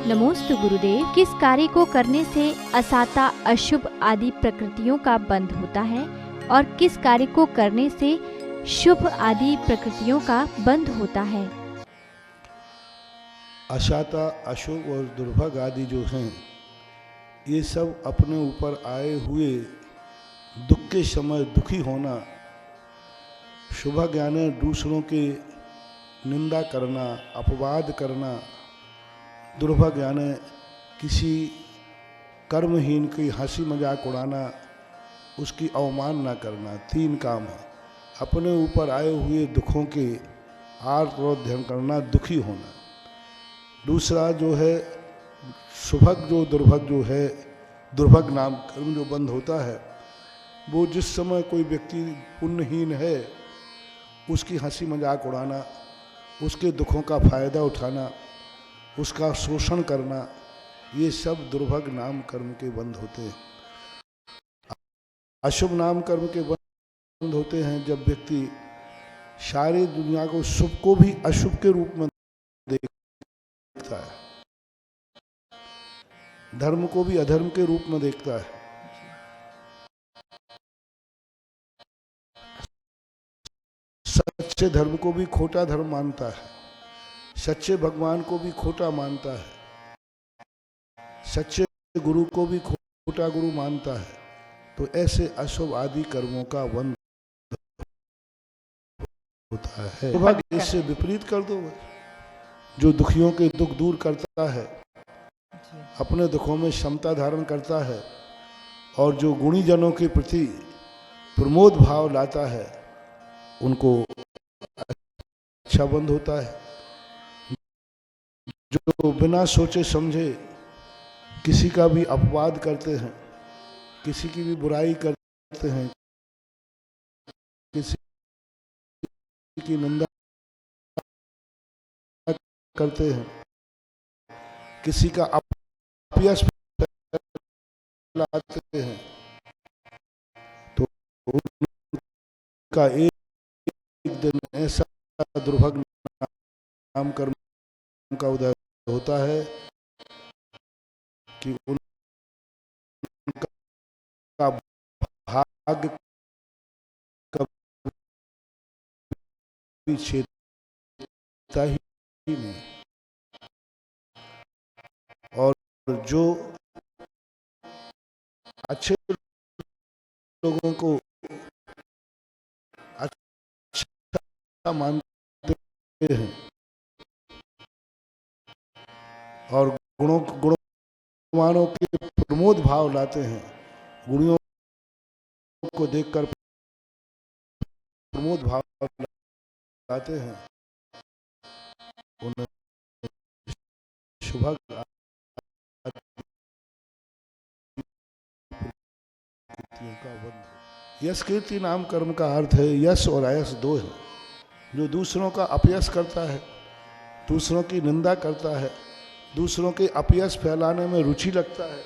नमोस्तु गुरुदेव। किस कार्य को करने से असाता, अशुभ आदि प्रकृतियों का बंध होता है और किस कार्य को करने से शुभ आदि प्रकृतियों का बंध होता है? असाता, अशुभ और दुर्भग आदि जो हैं, ये सब अपने ऊपर आए हुए दुख के समय दुखी होना, शुभ ज्ञान दूसरों के निंदा करना, अपवाद करना, दुर्भग यानी किसी कर्महीन की हंसी मजाक उड़ाना, उसकी अवमानना करना, 3 काम है। अपने ऊपर आए हुए दुखों के आर्त करना, दुखी होना। दूसरा जो है शुभग, जो दुर्भग जो है, दुर्भग नाम कर्म जो बंद होता है, वो जिस समय कोई व्यक्ति पुण्यहीन है उसकी हंसी मजाक उड़ाना, उसके दुखों का फायदा उठाना, उसका शोषण करना, ये सब दुर्भग नाम कर्म के बंद होते हैं। अशुभ नाम कर्म के बंद होते हैं जब व्यक्ति सारी दुनिया को शुभ को भी अशुभ के रूप में देखता है, धर्म को भी अधर्म के रूप में देखता है, सच्चे धर्म को भी खोटा धर्म मानता है, सच्चे भगवान को भी खोटा मानता है, सच्चे गुरु को भी खोटा गुरु मानता है। तो ऐसे अशुभ आदि कर्मों का बंध होता है। तो इससे विपरीत कर दो। जो दुखियों के दुख दूर करता है, अपने दुखों में क्षमता धारण करता है और जो गुणी जनों के प्रति प्रमोद भाव लाता है, उनको अच्छा बंध होता है। जो बिना सोचे समझे किसी का भी अपवाद करते हैं, किसी की भी बुराई करते हैं, किसी की निंदा करते हैं, किसी का अपयश फैलाते हैं, तो उनका एक दिन ऐसा दुर्भग नाम कर्म का उदय होता है कि उनका भाग्य कभी छेदता ही नहीं। और जो अच्छे लोगों को अच्छा मानते हैं और गुणवानों के प्रमोद भाव लाते हैं, गुणियों को देखकर प्रमोद भाव लाते हैं, उन्हें शुभग का बंध। यश कीर्ति नाम कर्म का अर्थ है, यश और अयश 2 है। जो दूसरों का अपयश करता है, दूसरों की निंदा करता है, दूसरों के अपयश फैलाने में रुचि लगता है,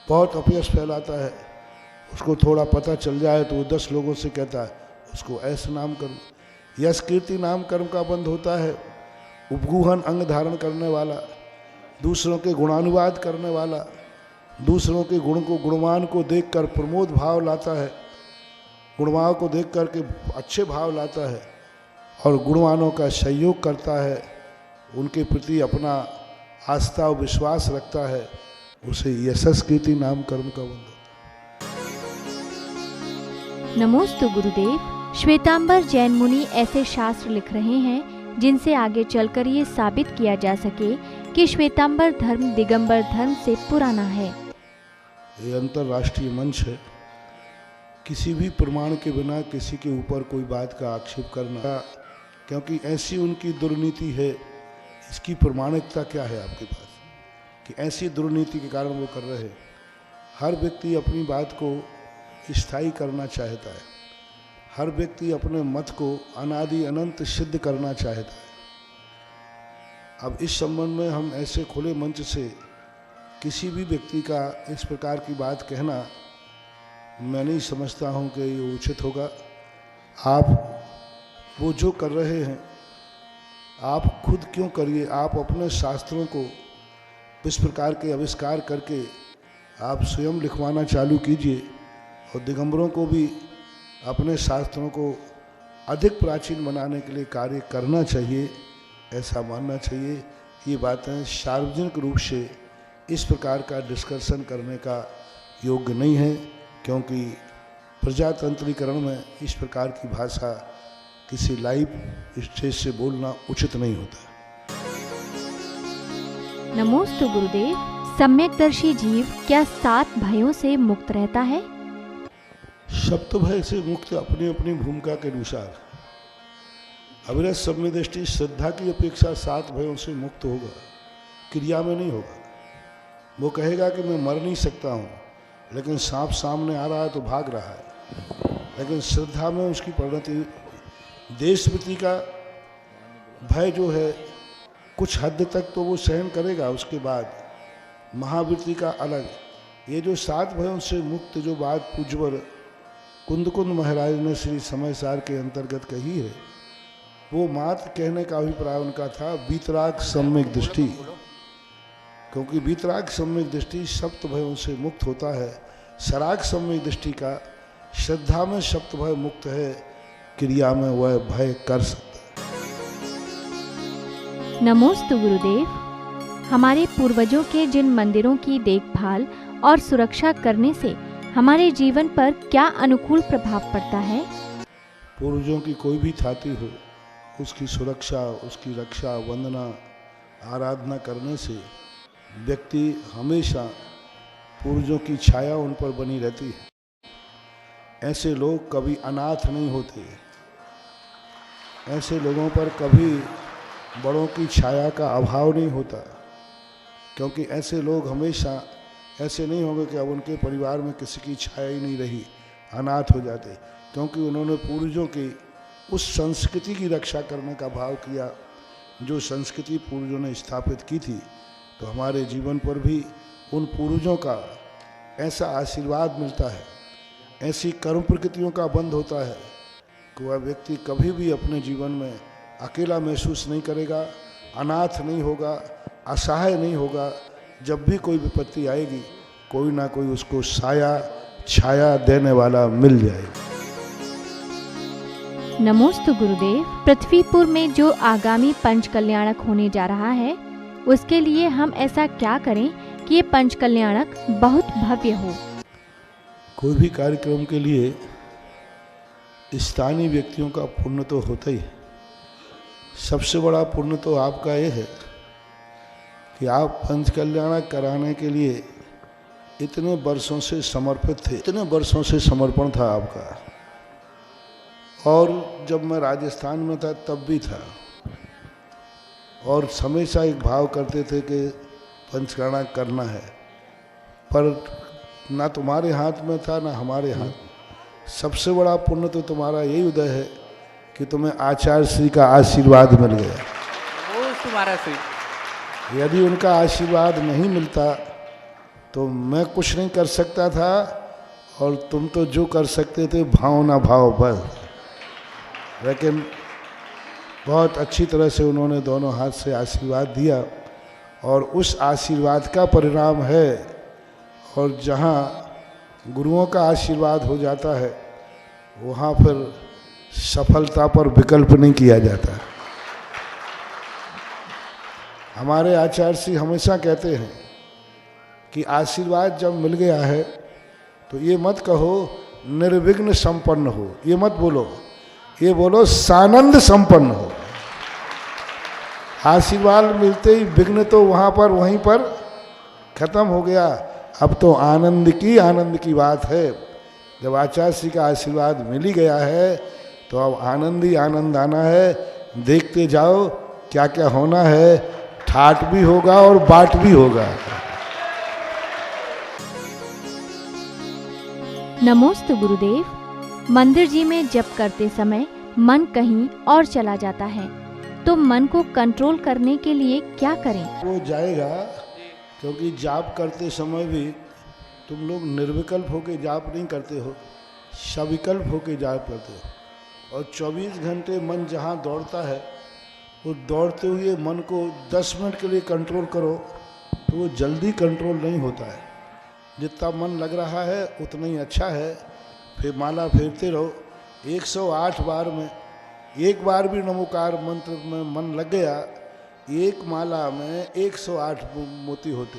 बहुत अपयश फैलाता है, उसको थोड़ा पता चल जाए तो वो 10 लोगों से कहता है उसको ऐसा नाम कर्म। यश कीर्ति नाम कर्म का बंध होता है उपगूहन अंग धारण करने वाला, दूसरों के गुणानुवाद करने वाला, दूसरों के गुण को, गुणवान को देखकर प्रमोद भाव लाता है, गुणवान को देख कर के अच्छे भाव लाता है और गुणवानों का सहयोग करता है, उनके प्रति अपना आस्था और विश्वास रखता है, उसे यशस कीर्ति नाम कर्म का बंध। नमोस्तु गुरुदेव। श्वेतांबर जैन मुनि ऐसे शास्त्र लिख रहे हैं जिनसे आगे चलकर ये साबित किया जा सके कि श्वेतांबर धर्म दिगंबर धर्म से पुराना है। ये अंतर्राष्ट्रीय मंच है, किसी भी प्रमाण के बिना किसी के ऊपर कोई बात का आक्षेप करना, क्योंकि ऐसी उनकी दुर्नीति है, इसकी प्रमाणिकता क्या है आपके पास कि ऐसी दुर्नीति के कारण वो कर रहे हैं। हर व्यक्ति अपनी बात को स्थायी करना चाहता है, हर व्यक्ति अपने मत को अनादि अनंत सिद्ध करना चाहता है। अब इस संबंध में हम ऐसे खुले मंच से किसी भी व्यक्ति का इस प्रकार की बात कहना मैं नहीं समझता हूँ कि ये उचित होगा। आप वो जो कर रहे हैं आप खुद क्यों करिए, आप अपने शास्त्रों को इस प्रकार के आविष्कार करके आप स्वयं लिखवाना चालू कीजिए और दिगंबरों को भी अपने शास्त्रों को अधिक प्राचीन बनाने के लिए कार्य करना चाहिए, ऐसा मानना चाहिए। ये बातें सार्वजनिक रूप से इस प्रकार का डिस्कशन करने का योग्य नहीं है, क्योंकि प्रजातंत्रीकरण में इस प्रकार की भाषा किसी लाइव स्टेज से बोलना उचित नहीं होता। नमोस्तु गुरुदेव। सम्यकदर्शी जीव क्या 7 भयों से मुक्त रहता है? सप्त भय से मुक्त अपनी अपनी भूमिका के अनुसार। अविरत सम्यक दृष्टि श्रद्धा की अपेक्षा 7 भयों से मुक्त होगा, क्रिया में नहीं होगा। वो कहेगा कि मैं मर नहीं सकता हूँ, लेकिन सांप सामने आ रहा है तो भाग रहा है। लेकिन श्रद्धा में उसकी परिणति, देशभक्ति का भय जो है कुछ हद तक तो वो सहन करेगा, उसके बाद महावृत्ति का अलग। ये जो 7 भयों से मुक्त जो बात पूज्यवर कुंद महाराज ने श्री समय सार के अंतर्गत कही है, वो मात्र कहने का अभिप्राय उनका था वीतराग सम्यक दृष्टि, क्योंकि वीतराग सम्यक दृष्टि सप्त भयों से मुक्त होता है। सराग सम्यक दृष्टि का श्रद्धा में सप्त भय मुक्त है, क्रिया में वह भय कर सकता है। नमोस्तु गुरुदेव। हमारे पूर्वजों के जिन मंदिरों की देखभाल और सुरक्षा करने से हमारे जीवन पर क्या अनुकूल प्रभाव पड़ता है? पूर्वजों की कोई भी थाती हो, उसकी सुरक्षा, उसकी रक्षा, वंदना, आराधना करने से व्यक्ति हमेशा पूर्वजों की छाया उन पर बनी रहती है। ऐसे लोग कभी अनाथ नहीं होते, ऐसे लोगों पर कभी बड़ों की छाया का अभाव नहीं होता, क्योंकि ऐसे लोग हमेशा ऐसे नहीं होंगे कि अब उनके परिवार में किसी की छाया ही नहीं रही, अनाथ हो जाते, क्योंकि उन्होंने पूर्वजों की उस संस्कृति की रक्षा करने का भाव किया जो संस्कृति पूर्वजों ने स्थापित की थी। तो हमारे जीवन पर भी उन पूर्वजों का ऐसा आशीर्वाद मिलता है, ऐसी कर्म प्रकृतियों का बंध होता है कि वह व्यक्ति कभी भी अपने जीवन में अकेला महसूस नहीं करेगा, अनाथ नहीं होगा, असहाय नहीं होगा। जब भी कोई विपत्ति आएगी, कोई ना कोई उसको साया छाया देने वाला मिल जाएगा। नमोस्तु गुरुदेव। पृथ्वीपुर में जो आगामी पंच कल्याणक होने जा रहा है, उसके लिए हम ऐसा क्या करें कि ये पंच कल्याणक बहुत भव्य हो? कोई भी कार्यक्रम के लिए स्थानीय व्यक्तियों का पुण्य तो होता ही है। सबसे बड़ा पुण्य तो आपका ये है कि आप पंच कल्याणक कराने के लिए इतने वर्षों से समर्पित थे, इतने वर्षों से समर्पण था आपका। और जब मैं राजस्थान में था तब भी था, और हमेशा एक भाव करते थे कि पंचकर्मा करना है, पर ना तुम्हारे हाथ में था ना हमारे हाथ में। सबसे बड़ा पुण्य तो तुम्हारा यही उदय है कि तुम्हें आचार्य श्री का आशीर्वाद मिल गया। वो तुम्हारा श्री, यदि उनका आशीर्वाद नहीं मिलता तो मैं कुछ नहीं कर सकता था, और तुम तो जो कर सकते थे भावना भाव बस। लेकिन बहुत अच्छी तरह से उन्होंने दोनों हाथ से आशीर्वाद दिया, और उस आशीर्वाद का परिणाम है। और जहाँ गुरुओं का आशीर्वाद हो जाता है, वहाँ फिर सफलता पर विकल्प नहीं किया जाता। हमारे आचार्य श्री हमेशा कहते हैं कि आशीर्वाद जब मिल गया है तो ये मत कहो निर्विघ्न संपन्न हो, ये मत बोलो, ये बोलो सानंद संपन्न हो। आशीर्वाद मिलते ही विघ्न तो वहाँ पर वहीं पर खत्म हो गया। अब तो आनंद की बात है। जब आचार्य श्री का आशीर्वाद मिल ही गया है तो अब आनंद ही आनंद आना है। देखते जाओ क्या क्या होना है, ठाट भी होगा और बाट भी होगा। नमोस्तु गुरुदेव। मंदिर जी में जप करते समय मन कहीं और चला जाता है, तो मन को कंट्रोल करने के लिए क्या करें? वो जाएगा, क्योंकि जाप करते समय भी तुम लोग निर्विकल्प होके जाप नहीं करते हो, सविकल्प होके जाप करते हो। और 24 घंटे मन जहाँ दौड़ता है, वो दौड़ते हुए मन को 10 मिनट के लिए कंट्रोल करो, तो वो जल्दी कंट्रोल नहीं होता है। जितना मन लग रहा है उतना ही अच्छा है। फिर माला फेरते रहो। 108 बार में एक बार भी नमोकार मंत्र में मन लग गया, एक माला में 108 मोती होते,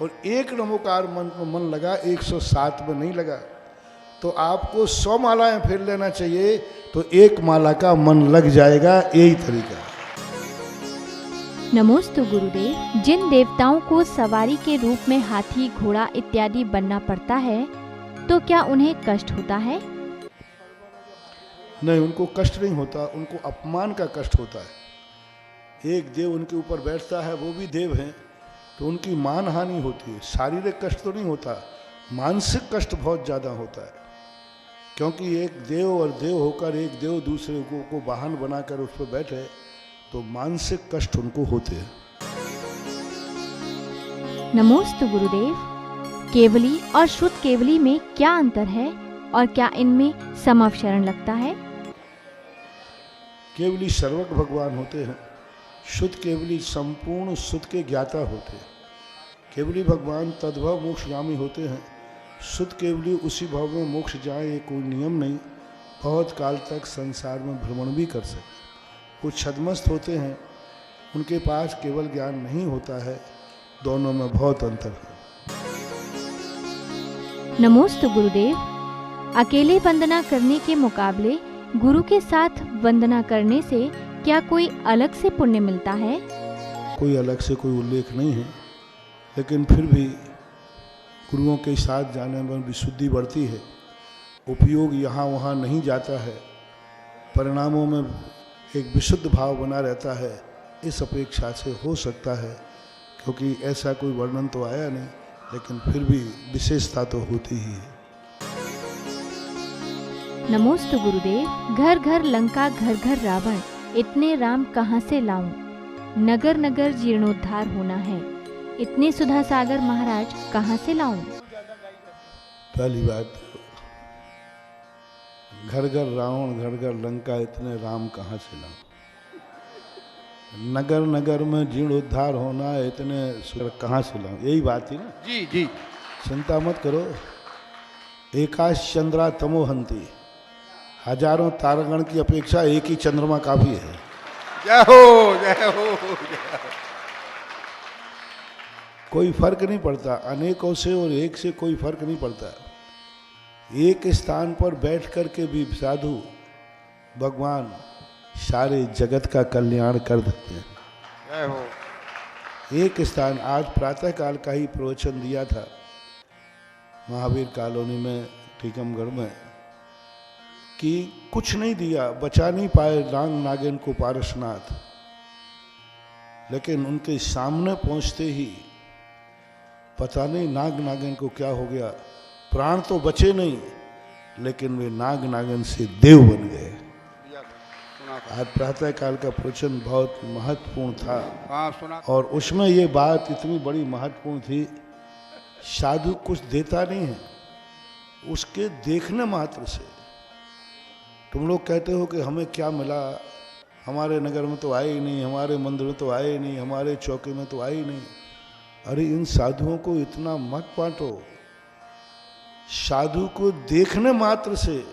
और एक नमोकार मंत्र में मन लगा 107 में नहीं लगा। तो आपको 100 मालाएं फेर लेना चाहिए, तो एक माला का मन लग जाएगा। यही तरीका है। नमोस्तु गुरुदेव। जिन देवताओं को सवारी के रूप में हाथी, घोड़ा इत्यादि बनना पड़ता है, तो क्या उन्हें कष्ट होता है? नहीं, उनको कष्ट नहीं होता, उनको अपमान का कष्ट होता है। एक देव उनके ऊपर बैठता है, वो भी देव हैं, तो उनकी मान हानि होती है। शारीरिक कष्ट तो नहीं होता, मानसिक कष्ट बहुत ज़्यादा होता है। क्योंकि एक देव और देव होकर एक देव दूसरे को वाहन बनाकर उस पर बैठे, तो मानसिक कष्ट उनको होते हैं। नमोस्तु गुरुदेव। केवली और शुद्ध केवली में क्या अंतर है और क्या इनमें समवचरण लगता है? केवली सर्वज्ञ भगवान होते हैं, शुद्ध केवली संपूर्ण शुद्ध के ज्ञाता होते हैं। केवली भगवान तद्भव मोक्षगामी होते हैं। शुद्ध केवली उसी भाव में मोक्ष जाए, ये कोई नियम नहीं, बहुत काल तक संसार में भ्रमण भी कर सकते। कुछ छद्मस्त होते हैं, उनके पास केवल ज्ञान नहीं होता है। दोनों में बहुत अंतर है। नमोस्तु गुरुदेव। अकेले वंदना करने के मुकाबले गुरु के साथ वंदना करने से क्या कोई अलग से पुण्य मिलता है? कोई अलग से कोई उल्लेख नहीं है, लेकिन फिर भी गुरुओं के साथ जाने में विशुद्धि बढ़ती है। उपयोग यहाँ वहाँ नहीं जाता है, परिणामों में एक विशुद्ध भाव बना रहता है। इस अपेक्षा से हो सकता है, क्योंकि ऐसा कोई वर्णन तो आया नहीं, लेकिन फिर भी विशेषता तो होती ही है। नमोस्तु गुरुदेव। घर घर लंका, घर घर रावण, इतने राम कहाँ से लाऊं? नगर नगर जीर्णोद्धार होना है, इतने सुधा सागर महाराज कहाँ से लाऊं? पहली बात, घर घर रावण, घर घर लंका, इतने राम कहाँ से लाऊं? नगर नगर में जीर्णोद्धार होना, इतने सुर कहाँ से लाऊं? यही बात थी ना। जी जी। चिंता मत करो। एकाश चंद्रा तमोहंती, हजारों तारागण की अपेक्षा एक ही चंद्रमा काफी है। जय हो जय हो जय हो। कोई फर्क नहीं पड़ता, अनेकों से और एक से कोई फर्क नहीं पड़ता। एक स्थान पर बैठ कर के भी साधु भगवान सारे जगत का कल्याण कर देते हैं। जय हो। एक स्थान, आज प्रातः काल का ही प्रवचन दिया था महावीर कॉलोनी में, टीकमगढ़ में, कि कुछ नहीं दिया, बचा नहीं पाए नाग नागिन को पारसनाथ, लेकिन उनके सामने पहुंचते ही पता नहीं नाग नागिन को क्या हो गया। प्राण तो बचे नहीं, लेकिन वे नाग नागिन से देव बन गए। आज प्रातः काल का प्रवचन बहुत महत्वपूर्ण था। हाँ सुना। और उसमें ये बात इतनी बड़ी महत्वपूर्ण थी, साधु कुछ देता नहीं है, उसके देखने मात्र से। तुम लोग कहते हो कि हमें क्या मिला, हमारे नगर में तो आए ही नहीं, हमारे मंदिर में तो आए ही नहीं, हमारे चौके में तो आए ही नहीं। अरे इन साधुओं को इतना मत बांटो। साधु को देखने मात्र से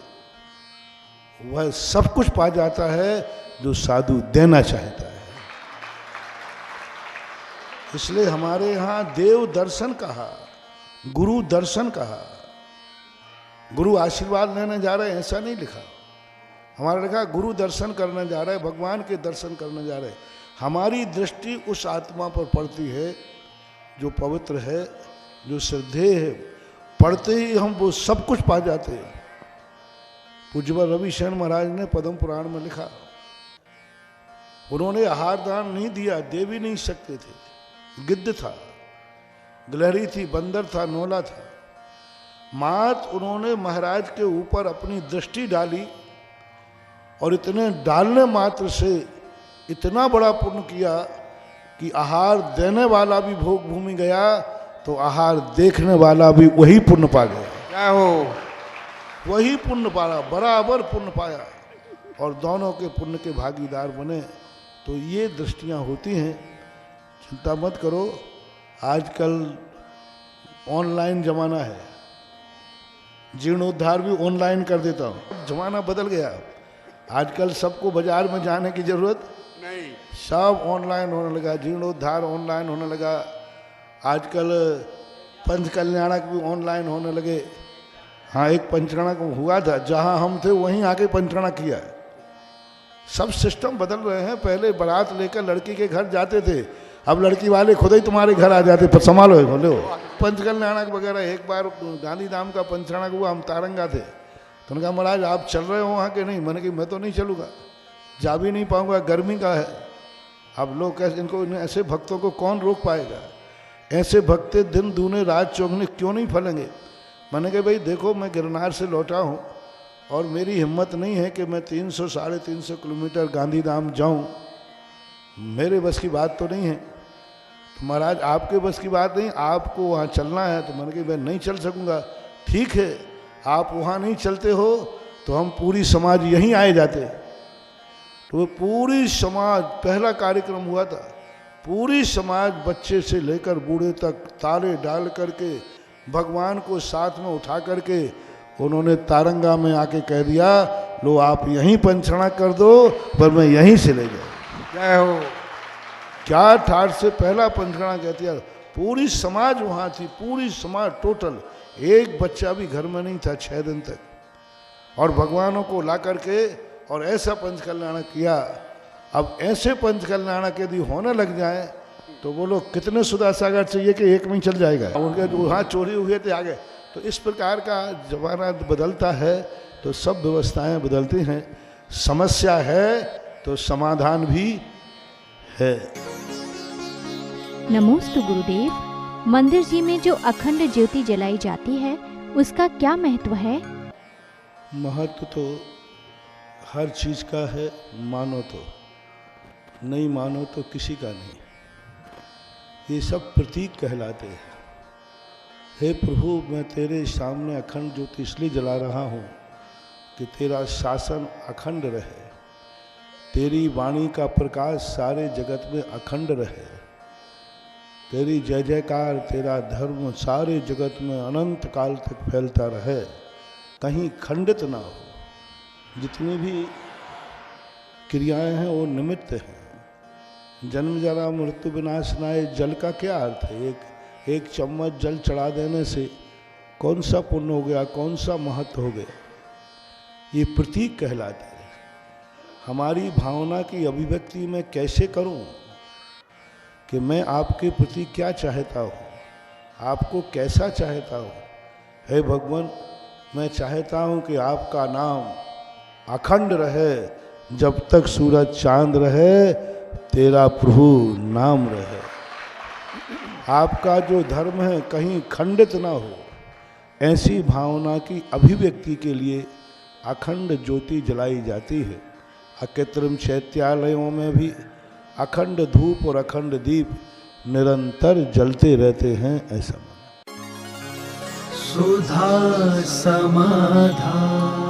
वह सब कुछ पा जाता है जो साधु देना चाहता है। इसलिए हमारे यहाँ देव दर्शन कहा, गुरु दर्शन कहा। गुरु आशीर्वाद लेने जा रहे हैं ऐसा नहीं लिखा, हमारा लिखा गुरु दर्शन करने जा रहे हैं, भगवान के दर्शन करने जा रहे हैं। हमारी दृष्टि उस आत्मा पर पड़ती है जो पवित्र है, जो श्रद्धेय है। पढ़ते ही हम वो सब कुछ पा जाते हैं। पूज्य रविशरण महाराज ने पद्म पुराण में लिखा, उन्होंने आहार दान नहीं दिया, दे भी नहीं सकते थे। गिद्ध था, गिलहरी थी, बंदर था, नोला था। मात उन्होंने महाराज के ऊपर अपनी दृष्टि डाली और इतने डालने मात्र से इतना बड़ा पुण्य किया कि आहार देने वाला भी भोग भूमि गया तो आहार देखने वाला भी वही पुण्य पा गया। क्या हो, वही पुण्य पाया, बराबर पुण्य पाया, और दोनों के पुण्य के भागीदार बने। तो ये दृष्टियां होती हैं। चिंता मत करो, आजकल ऑनलाइन जमाना है, जीर्णोद्धार भी ऑनलाइन कर देता हूँ। जमाना बदल गया, आजकल सबको बाजार में जाने की जरूरत नहीं, सब ऑनलाइन होने लगा, जीर्णोद्धार ऑनलाइन होने लगा, आजकल पंच कल्याणक भी ऑनलाइन होने लगे। हाँ, एक पंचकर्णक हुआ था, जहाँ हम थे वहीं आके पंचकर्णक किया है। सब सिस्टम बदल रहे हैं। पहले बारात लेकर लड़की के घर जाते थे, अब लड़की वाले खुद ही तुम्हारे घर आ जाते, पर संभालो बोले हो। पंचकल्याणक वगैरह, एक बार गांधीधाम का पंचकर्णक हुआ, हम तारंगा थे, तो उन्होंने कहा महाराज आप चल रहे हो वहाँ के? नहीं। मैंने कहा मैं तो नहीं चलूँगा, जा भी नहीं पाऊँगा, गर्मी का है। अब लोग कैसे, इनको ऐसे भक्तों को कौन रोक पाएगा? ऐसे भक्ते दिन दूने रात चौगने क्यों नहीं फलेंगे? मैंने कहा भाई देखो, मैं गिरनार से लौटा हूँ और मेरी हिम्मत नहीं है कि मैं 300 साढ़े 300 किलोमीटर गांधीधाम जाऊँ, मेरे बस की बात तो नहीं है। तो महाराज आपके बस की बात नहीं, आपको वहाँ चलना है। तो मैंने कहा मैं नहीं चल सकूँगा। ठीक है, आप वहाँ नहीं चलते हो तो हम पूरी समाज यहीं आए जाते। तो वो पूरी समाज, पहला कार्यक्रम हुआ था, पूरी समाज बच्चे से लेकर बूढ़े तक ताले डाल करके भगवान को साथ में उठा करके उन्होंने तारंगा में आके कह दिया, लो आप यहीं पंचकर्णक कर दो, पर मैं यहीं से ले जाऊँ। जय हो। क्या ठाठ से पहला पंचकर्णक कहती है। पूरी समाज वहाँ थी, पूरी समाज टोटल, एक बच्चा भी घर में नहीं था 6 दिन तक। और भगवानों को ला करके और ऐसा पंचकल्याणक किया। अब ऐसे पंचकल्याणक यदि होने लग जाए तो वो लोग कितने सुधा सागर चाहिए कि एक में ही चल जाएगा। उनके जो वहाँ चोरी हुए थे आगे। तो इस प्रकार का जमाना बदलता है तो सब व्यवस्थाएं बदलती हैं। समस्या है तो समाधान भी है। नमोस्तु गुरुदेव। मंदिर जी में जो अखंड ज्योति जलाई जाती है उसका क्या महत्व है? महत्व तो हर चीज़ का है, मानो तो, नहीं मानो तो किसी का नहीं। ये सब प्रतीक कहलाते हैं। हे प्रभु, मैं तेरे सामने अखंड ज्योति इसलिए जला रहा हूँ कि तेरा शासन अखंड रहे, तेरी वाणी का प्रकाश सारे जगत में अखंड रहे, तेरी जय जयकार, तेरा धर्म सारे जगत में अनंत काल तक फैलता रहे, कहीं खंडित ना हो। जितनी भी क्रियाएं हैं वो निमित्त हैं। जन्म जरा मृत्यु विनाशनाय, जल का क्या अर्थ है? एक चम्मच जल चढ़ा देने से कौन सा पुण्य हो गया, कौन सा महत्व हो गया? ये प्रतीक कहलाते हैं। हमारी भावना की अभिव्यक्ति मैं कैसे करूं कि मैं आपके प्रति क्या चाहता हूँ, आपको कैसा चाहता हूँ? हे भगवान, मैं चाहता हूँ कि आपका नाम अखंड रहे, जब तक सूरज चांद रहे तेरा प्रभु नाम रहे। आपका जो धर्म है कहीं खंडित ना हो, ऐसी भावना की अभिव्यक्ति के लिए अखंड ज्योति जलाई जाती है। अकृत्रिम चैत्यालयों में भी अखंड धूप और अखंड दीप निरंतर जलते रहते हैं, ऐसा माना। सुधा समाधान